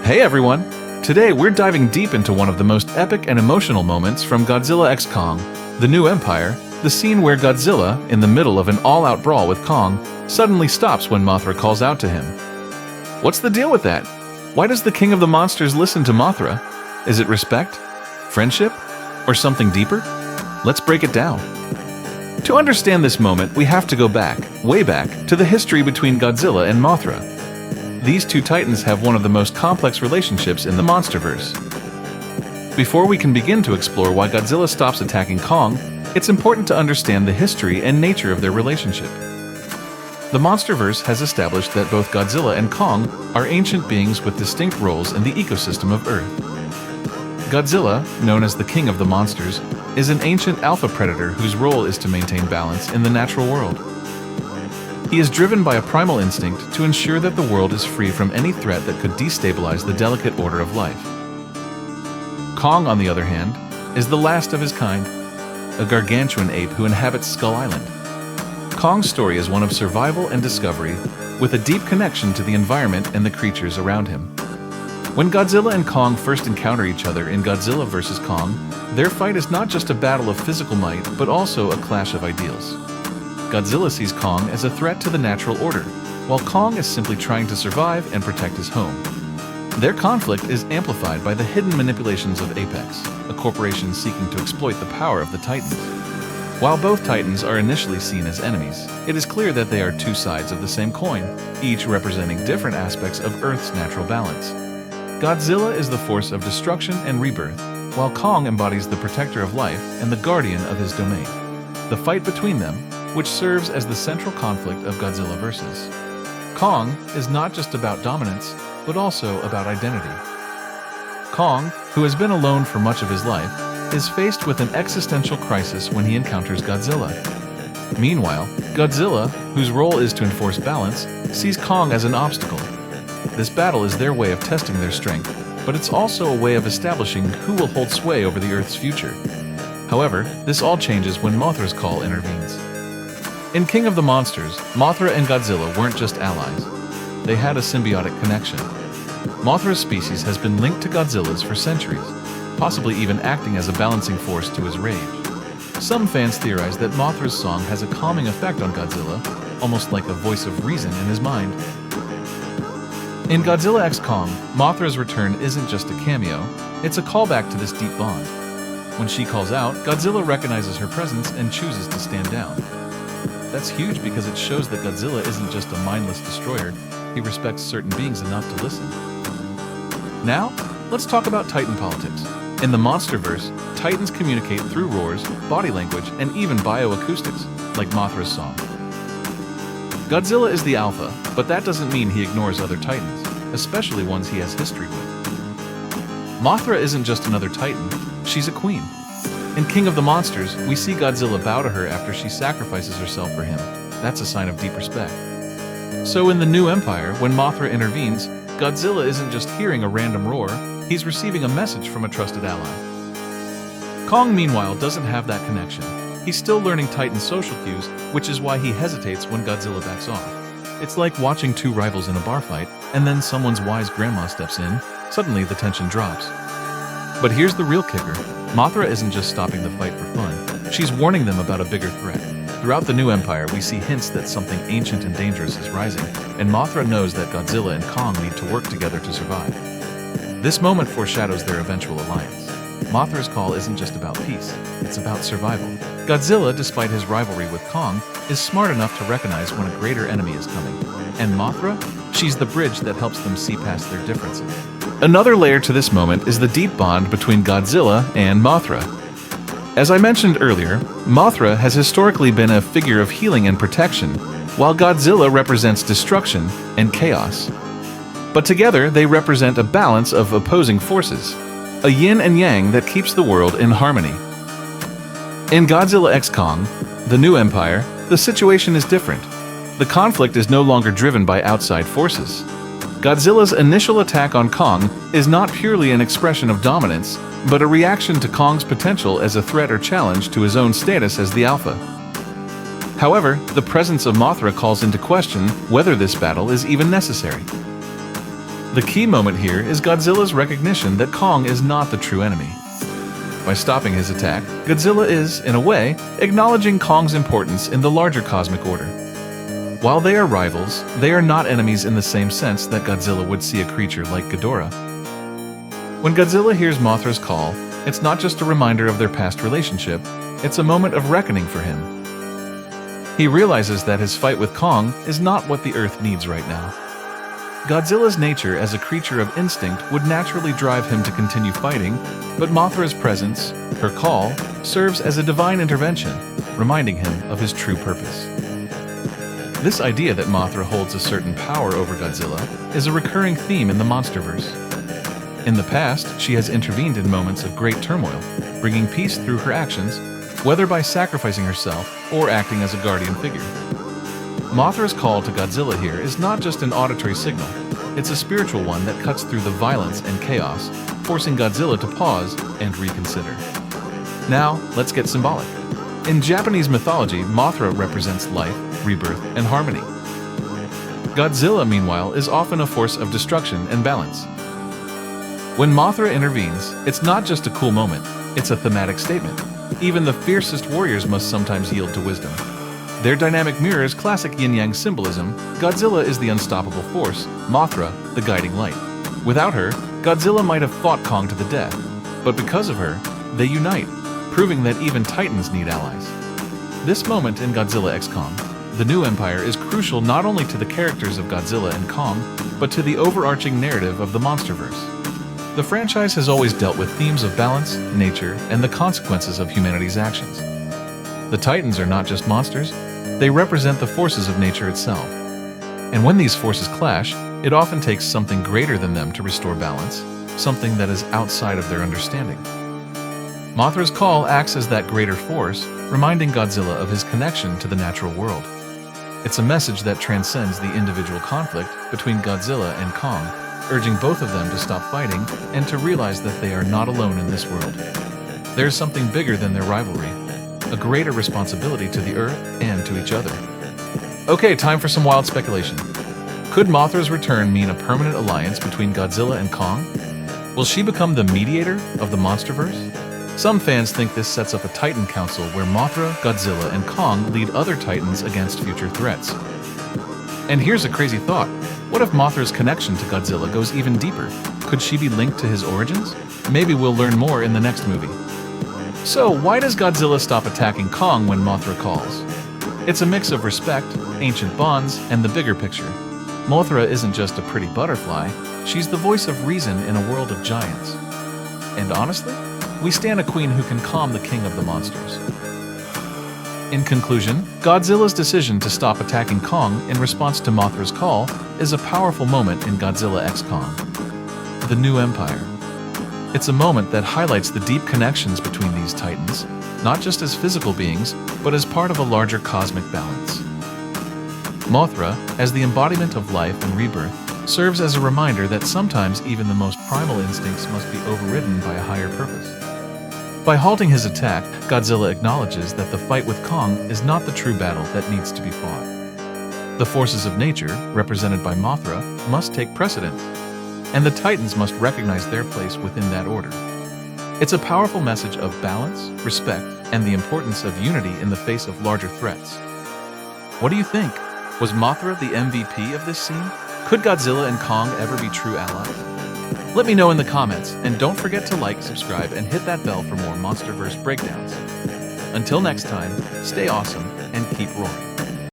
Hey everyone! Today we're diving deep into one of the most epic and emotional moments from Godzilla x Kong, The New Empire, the scene where Godzilla, in the middle of an all-out brawl with Kong, suddenly stops when Mothra calls out to him. What's the deal with that? Why does the king of the monsters listen to Mothra? Is it respect? Friendship? Or something deeper? Let's break it down. To understand this moment, we have to go back, way back, to the history between Godzilla and Mothra. These two titans have one of the most complex relationships in the monsterverse. Before we can begin to explore why Godzilla stops attacking Kong, it's important to understand the history and nature of their relationship. The monsterverse has established that both Godzilla and Kong are ancient beings with distinct roles in the ecosystem of Earth. Godzilla, known as the king of the monsters, is an ancient alpha predator whose role is to maintain balance in the natural world. He is driven by a primal instinct to ensure that the world is free from any threat that could destabilize the delicate order of life. Kong, on the other hand, is the last of his kind, a gargantuan ape who inhabits Skull Island. Kong's story is one of survival and discovery, with a deep connection to the environment and the creatures around him. When Godzilla and Kong first encounter each other in Godzilla vs. Kong, their fight is not just a battle of physical might, but also a clash of ideals. Godzilla sees Kong as a threat to the natural order, while Kong is simply trying to survive and protect his home. Their conflict is amplified by the hidden manipulations of Apex, a corporation seeking to exploit the power of the Titans. While both Titans are initially seen as enemies, it is clear that they are two sides of the same coin, each representing different aspects of Earth's natural balance. Godzilla is the force of destruction and rebirth, while Kong embodies the protector of life and the guardian of his domain. The fight between them, which serves as the central conflict of Godzilla vs. Kong, is not just about dominance, but also about identity. Kong, who has been alone for much of his life, is faced with an existential crisis when he encounters Godzilla. Meanwhile, Godzilla, whose role is to enforce balance, sees Kong as an obstacle. This battle is their way of testing their strength, but it's also a way of establishing who will hold sway over the Earth's future. However, this all changes when Mothra's call intervenes. In King of the Monsters, Mothra and Godzilla weren't just allies. They had a symbiotic connection. Mothra's species has been linked to Godzilla's for centuries, possibly even acting as a balancing force to his rage. Some fans theorize that Mothra's song has a calming effect on Godzilla, almost like a voice of reason in his mind. In Godzilla x Kong, Mothra's return isn't just a cameo, it's a callback to this deep bond. When she calls out, Godzilla recognizes her presence and chooses to stand down. That's huge because it shows that Godzilla isn't just a mindless destroyer, he respects certain beings enough to listen. Now, let's talk about Titan politics. In the Monsterverse, Titans communicate through roars, body language, and even bioacoustics, like Mothra's song. Godzilla is the alpha, but that doesn't mean he ignores other Titans, especially ones he has history with. Mothra isn't just another Titan, she's a queen. In King of the Monsters, we see Godzilla bow to her after she sacrifices herself for him. That's a sign of deep respect. So in the New Empire, when Mothra intervenes, Godzilla isn't just hearing a random roar, he's receiving a message from a trusted ally. Kong, meanwhile, doesn't have that connection. He's still learning Titan social cues, which is why he hesitates when Godzilla backs off. It's like watching two rivals in a bar fight, and then someone's wise grandma steps in, suddenly the tension drops. But here's the real kicker. Mothra isn't just stopping the fight for fun, she's warning them about a bigger threat. Throughout the New Empire, we see hints that something ancient and dangerous is rising, and Mothra knows that Godzilla and Kong need to work together to survive. This moment foreshadows their eventual alliance. Mothra's call isn't just about peace, it's about survival. Godzilla, despite his rivalry with Kong, is smart enough to recognize when a greater enemy is coming. And Mothra? She's the bridge that helps them see past their differences. Another layer to this moment is the deep bond between Godzilla and Mothra. As I mentioned earlier, Mothra has historically been a figure of healing and protection, while Godzilla represents destruction and chaos. But together, they represent a balance of opposing forces, a yin and yang that keeps the world in harmony. In Godzilla x Kong, The New Empire, the situation is different. The conflict is no longer driven by outside forces. Godzilla's initial attack on Kong is not purely an expression of dominance, but a reaction to Kong's potential as a threat or challenge to his own status as the alpha. However, the presence of Mothra calls into question whether this battle is even necessary. The key moment here is Godzilla's recognition that Kong is not the true enemy. By stopping his attack, Godzilla is, in a way, acknowledging Kong's importance in the larger cosmic order. While they are rivals, they are not enemies in the same sense that Godzilla would see a creature like Ghidorah. When Godzilla hears Mothra's call, it's not just a reminder of their past relationship, it's a moment of reckoning for him. He realizes that his fight with Kong is not what the Earth needs right now. Godzilla's nature as a creature of instinct would naturally drive him to continue fighting, but Mothra's presence, her call, serves as a divine intervention, reminding him of his true purpose. This idea that Mothra holds a certain power over Godzilla is a recurring theme in the MonsterVerse. In the past, she has intervened in moments of great turmoil, bringing peace through her actions, whether by sacrificing herself or acting as a guardian figure. Mothra's call to Godzilla here is not just an auditory signal, it's a spiritual one that cuts through the violence and chaos, forcing Godzilla to pause and reconsider. Now, let's get symbolic. In Japanese mythology, Mothra represents life, rebirth, and harmony. Godzilla, meanwhile, is often a force of destruction and balance. When Mothra intervenes, it's not just a cool moment, it's a thematic statement. Even the fiercest warriors must sometimes yield to wisdom. Their dynamic mirrors classic yin-yang symbolism. Godzilla is the unstoppable force, Mothra, the guiding light. Without her, Godzilla might have fought Kong to the death, but because of her, they unite, proving that even titans need allies. This moment in Godzilla x Kong, the New Empire, is crucial not only to the characters of Godzilla and Kong, but to the overarching narrative of the MonsterVerse. The franchise has always dealt with themes of balance, nature, and the consequences of humanity's actions. The Titans are not just monsters, they represent the forces of nature itself. And when these forces clash, it often takes something greater than them to restore balance, something that is outside of their understanding. Mothra's call acts as that greater force, reminding Godzilla of his connection to the natural world. It's a message that transcends the individual conflict between Godzilla and Kong, urging both of them to stop fighting and to realize that they are not alone in this world. There's something bigger than their rivalry, a greater responsibility to the Earth and to each other. Okay, time for some wild speculation. Could Mothra's return mean a permanent alliance between Godzilla and Kong? Will she become the mediator of the MonsterVerse? Some fans think this sets up a Titan Council where Mothra, Godzilla, and Kong lead other Titans against future threats. And here's a crazy thought. What if Mothra's connection to Godzilla goes even deeper? Could she be linked to his origins? Maybe we'll learn more in the next movie. So, why does Godzilla stop attacking Kong when Mothra calls? It's a mix of respect, ancient bonds, and the bigger picture. Mothra isn't just a pretty butterfly, she's the voice of reason in a world of giants. And honestly, we stand a queen who can calm the king of the monsters. In conclusion, Godzilla's decision to stop attacking Kong in response to Mothra's call is a powerful moment in Godzilla x Kong, the New Empire. It's a moment that highlights the deep connections between these titans, not just as physical beings, but as part of a larger cosmic balance. Mothra, as the embodiment of life and rebirth, serves as a reminder that sometimes even the most primal instincts must be overridden by a higher purpose. By halting his attack, Godzilla acknowledges that the fight with Kong is not the true battle that needs to be fought. The forces of nature, represented by Mothra, must take precedence, and the Titans must recognize their place within that order. It's a powerful message of balance, respect, and the importance of unity in the face of larger threats. What do you think? Was Mothra the MVP of this scene? Could Godzilla and Kong ever be true allies? Let me know in the comments, and don't forget to like, subscribe, and hit that bell for more MonsterVerse breakdowns. Until next time, stay awesome and keep roaring.